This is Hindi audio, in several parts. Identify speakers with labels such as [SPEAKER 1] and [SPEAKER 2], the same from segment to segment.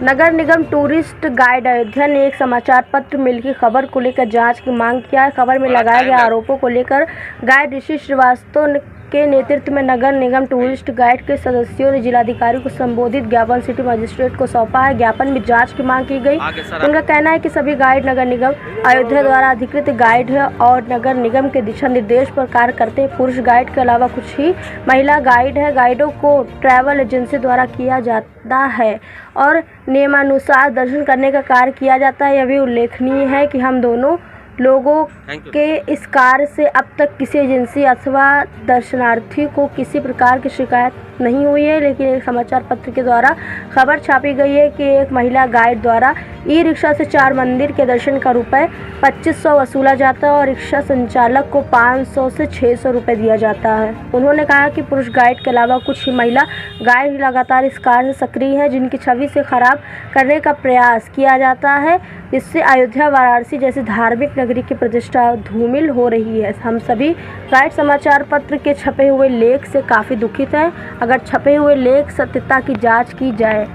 [SPEAKER 1] नगर निगम टूरिस्ट गाइड अयोध्या ने एक समाचार पत्र मिल की खबर को लेकर जांच की मांग किया है। खबर में लगाए गए आरोपों को लेकर गाइड ऋषि श्रीवास्तव के नेतृत्व में नगर निगम टूरिस्ट गाइड के सदस्यों ने जिलाधिकारी को संबोधित ज्ञापन सिटी मजिस्ट्रेट को सौंपा है। ज्ञापन में जांच की मांग की गई। उनका कहना है कि सभी गाइड नगर निगम अयोध्या द्वारा अधिकृत गाइड है और नगर निगम के दिशा निर्देश पर कार्य करते हैं। पुरुष गाइड के अलावा कुछ ही महिला गाइड है। गाइडों को ट्रैवल एजेंसी द्वारा किया जाता है और नियमानुसार दर्शन करने का कार्य किया जाता है। यह भी उल्लेखनीय है कि हम दोनों लोगों के इस कार्य से अब तक किसी एजेंसी अथवा दर्शनार्थी को किसी प्रकार की शिकायत नहीं हुई है। लेकिन एक समाचार पत्र के द्वारा खबर छापी गई है कि एक महिला गाइड द्वारा ई रिक्शा से 4 मंदिर के दर्शन का रुपये 2500 वसूला जाता है और रिक्शा संचालक को 500 से 600 रुपये दिया जाता है। उन्होंने कहा कि पुरुष गाइड के अलावा कुछ ही महिला गाइड लगातार इस कार्य से सक्रिय हैं, जिनकी छवि से खराब करने का प्रयास किया जाता है, जिससे अयोध्या वाराणसी जैसी धार्मिक नगरी की प्रतिष्ठा धूमिल हो रही है। हम सभी गाइड समाचार पत्र के छपे हुए लेख से काफ़ी दुखित हैं। अगर छपे हुए लेख सत्यता की जांच की जाए।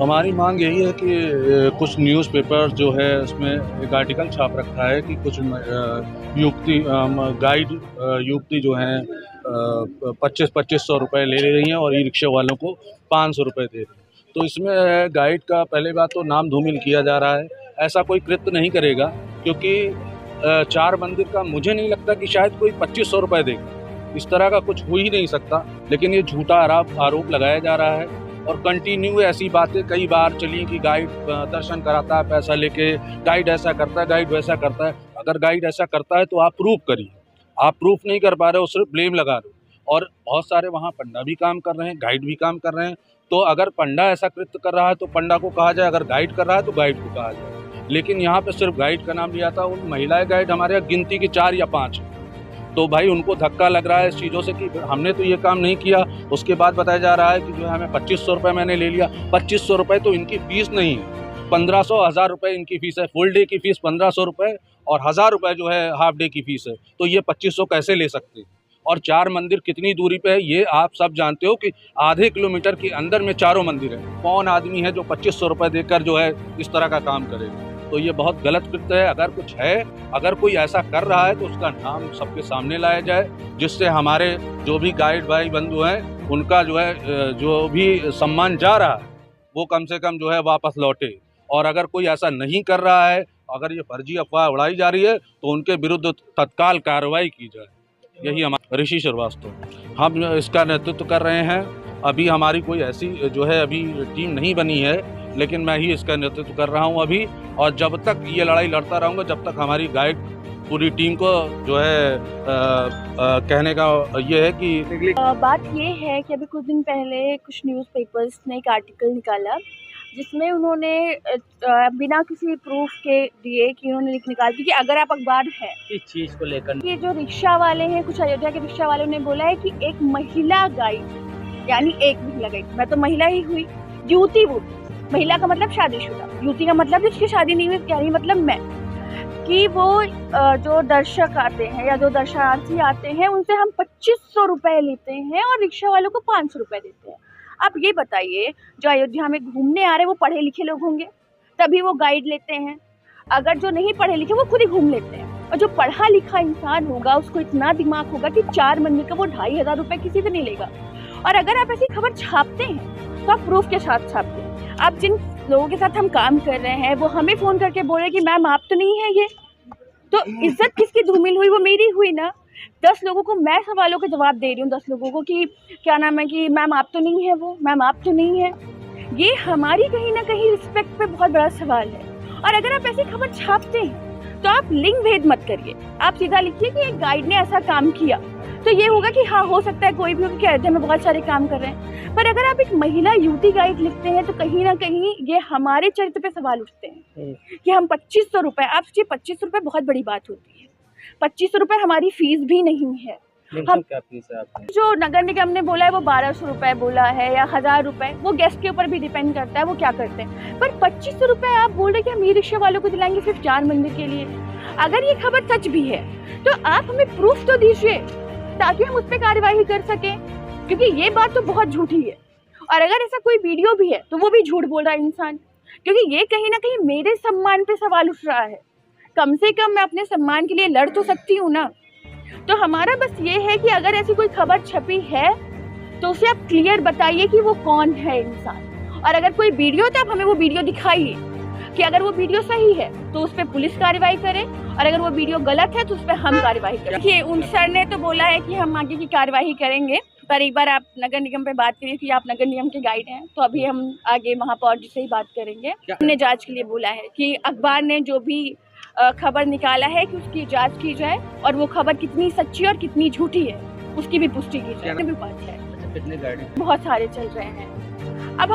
[SPEAKER 2] हमारी मांग यही है कि कुछ न्यूज़पेपर जो है उसमें एक आर्टिकल छाप रखा है कि कुछ युवती गाइड युवती जो हैं 2500 रुपये ले रही हैं और ई रिक्शा वालों को 500 रुपये दे रही हैं। तो इसमें गाइड का पहले बात तो नाम धूमिल किया जा रहा है। ऐसा कोई कृत्य नहीं करेगा, क्योंकि 4 मंदिर का मुझे नहीं लगता कि शायद कोई 2500 रुपये देगा। इस तरह का कुछ हो ही नहीं सकता। लेकिन ये झूठा आरोप लगाया जा रहा है और कंटिन्यू ऐसी बातें कई बार चली कि गाइड दर्शन कराता है पैसा लेके, गाइड ऐसा करता है, गाइड वैसा करता है। अगर गाइड ऐसा करता है तो आप प्रूफ करिए। आप प्रूफ नहीं कर पा रहे हो, सिर्फ ब्लेम लगा रहे हो। और बहुत सारे वहाँ पंडा भी काम कर रहे हैं, गाइड भी काम कर रहे हैं। तो अगर पंडा ऐसा कृत्य कर रहा है तो पंडा को कहा जाए, अगर गाइड कर रहा है तो गाइड को कहा जाए। लेकिन यहाँ पे सिर्फ गाइड का नाम लिया था। उन महिलाएं गाइड हमारे यहाँ गिनती की 4 या 5 है। तो भाई उनको धक्का लग रहा है इस चीज़ों से कि हमने तो ये काम नहीं किया। उसके बाद बताया जा रहा है कि जो है हमें 2500 रुपये मैंने ले लिया। 2500 रुपये तो इनकी फ़ीस नहीं है, 1500 1000 रुपये इनकी फ़ीस है। फुल डे की फ़ीस 1500 रुपये और 1000 रुपये जो है हाफ डे की फ़ीस है। तो ये 2500 कैसे ले सकते हैं? और 4 मंदिर कितनी दूरी पे है ये आप सब जानते हो कि आधे किलोमीटर के अंदर में 4 मंदिर है। कौन आदमी है जो 2500 रुपये देकर जो है इस तरह का काम करेगा? तो ये बहुत गलत कृत्य है। अगर कुछ है, अगर कोई ऐसा कर रहा है तो उसका नाम सबके सामने लाया जाए, जिससे हमारे जो भी गाइड भाई बंधु हैं उनका जो है जो भी सम्मान जा रहा है वो कम से कम जो है वापस लौटे। और अगर कोई ऐसा नहीं कर रहा है, अगर ये फर्जी अफवाह उड़ाई जा रही है तो उनके विरुद्ध तत्काल कार्रवाई की जाए। यही हमारा ऋषि श्रीवास्तव हम इसका नेतृत्व कर रहे हैं। अभी हमारी कोई ऐसी जो है अभी टीम नहीं बनी है, लेकिन मैं ही इसका नेतृत्व कर रहा हूं अभी। और जब तक ये लड़ाई लड़ता रहूँगा, जब तक हमारी गाइड पूरी टीम को जो है कहने का ये है कि
[SPEAKER 3] बात ये है कि अभी कुछ दिन पहले कुछ न्यूज़पेपर्स ने एक आर्टिकल निकाला जिसमें उन्होंने बिना किसी प्रूफ के दिए कि उन्होंने निकाल दी कि अगर आप अखबार है
[SPEAKER 4] इस चीज़ को लेकर
[SPEAKER 3] ये जो रिक्शा वाले हैं, कुछ अयोध्या के रिक्शा वालों ने बोला है कि एक महिला गाइड, यानी एक महिला गाइड, मैं तो महिला ही हुई, युवती वो, महिला का मतलब शादीशुदा, युवती का मतलब जिसकी शादी नहीं हुई, यानी मतलब मैं, कि वो जो दर्शक आते हैं या जो दर्शनार्थी आते हैं उनसे हम 2500 रुपये लेते हैं और रिक्शा वालों को 500 रुपये देते हैं। आप ये बताइए, जो अयोध्या में घूमने आ रहे हैं वो पढ़े लिखे लोग होंगे तभी वो गाइड लेते हैं। अगर जो नहीं पढ़े लिखे वो खुद ही घूम लेते हैं। और जो पढ़ा लिखा इंसान होगा उसको इतना दिमाग होगा कि 4 मंदिर का वो 2500 रुपये किसी से नहीं लेगा। और अगर आप ऐसी खबर छापते हैं तो आप प्रूफ के साथ छापते हैं। आप जिन लोगों के साथ हम काम कर रहे हैं वो हमें फ़ोन करके बोल रहे कि मैम आप तो नहीं है ये, तो इज्जत किसकी धूमिल हुई? वो मेरी हुई ना। 10 लोगों को मैं सवालों के जवाब दे रही हूँ, 10 लोगों को कि क्या नाम है कि मैम आप तो नहीं है वो, मैम आप तो नहीं है। ये हमारी कहीं ना कहीं रिस्पेक्ट पे बहुत बड़ा सवाल है। और अगर आप ऐसी खबर छापते हैं तो आप लिंग भेद मत करिए। आप सीधा लिखिए कि एक गाइड ने ऐसा काम किया, तो ये होगा कि हाँ हो सकता है कोई भी होगा कि अयोध्या में बहुत सारे काम कर रहे हैं। पर अगर आप एक महिला युवती गाइड लिखते हैं तो कहीं ना कहीं ये हमारे चरित्र पे सवाल उठते हैं कि हम 2500 रुपये, आप सोचिए 2500 रुपये बहुत बड़ी बात होती है। 2500 रुपये हमारी फीस भी नहीं है। हम
[SPEAKER 4] क्या फीस है आपने?
[SPEAKER 3] जो नगर निगम ने बोला है वो 1200 रुपये बोला है या 1000 रुपये, वो गेस्ट के ऊपर भी डिपेंड करता है वो क्या करते हैं। पर 2500 रुपये आप बोल रहे कि हम ई रिक्शा वालों को दिलाएंगे सिर्फ 4 मंदिर के लिए। अगर ये खबर सच भी है तो आप हमें प्रूफ तो दीजिए ताकि हम उस पर कार्रवाई कर सकें, क्योंकि ये बात तो बहुत झूठी है। और अगर ऐसा कोई वीडियो भी है तो वो भी झूठ बोल रहा है इंसान। क्योंकि ये कहीं ना कहीं मेरे सम्मान पे सवाल उठ रहा है। कम से कम मैं अपने सम्मान के लिए लड़ तो सकती हूँ ना। तो हमारा बस ये है कि अगर ऐसी कोई खबर छपी है तो उसे आप क्लियर बताइए कि वो कौन है इंसान, और अगर कोई वीडियो तो आप हमें वो वीडियो दिखाइए कि अगर वो वीडियो सही है तो उस पर पुलिस कार्रवाई करे, और अगर वो वीडियो गलत है तो उस पर हम कार्रवाई करें। देखिए, उन सर ने तो बोला है कि हम आगे की कार्रवाई करेंगे, पर एक बार आप नगर निगम पे बात करिए कि आप नगर निगम के गाइड हैं, तो अभी हम आगे महापौर जी से ही बात करेंगे। हमने जांच के लिए बोला है कि अखबार ने जो भी खबर निकाला है कि उसकी जांच की जाए, और वो खबर कितनी सच्ची और कितनी झूठी है उसकी भी पुष्टि की जाए। भी बात है,
[SPEAKER 4] कितने गाइड हैं?
[SPEAKER 3] बहुत सारे चल रहे हैं। अब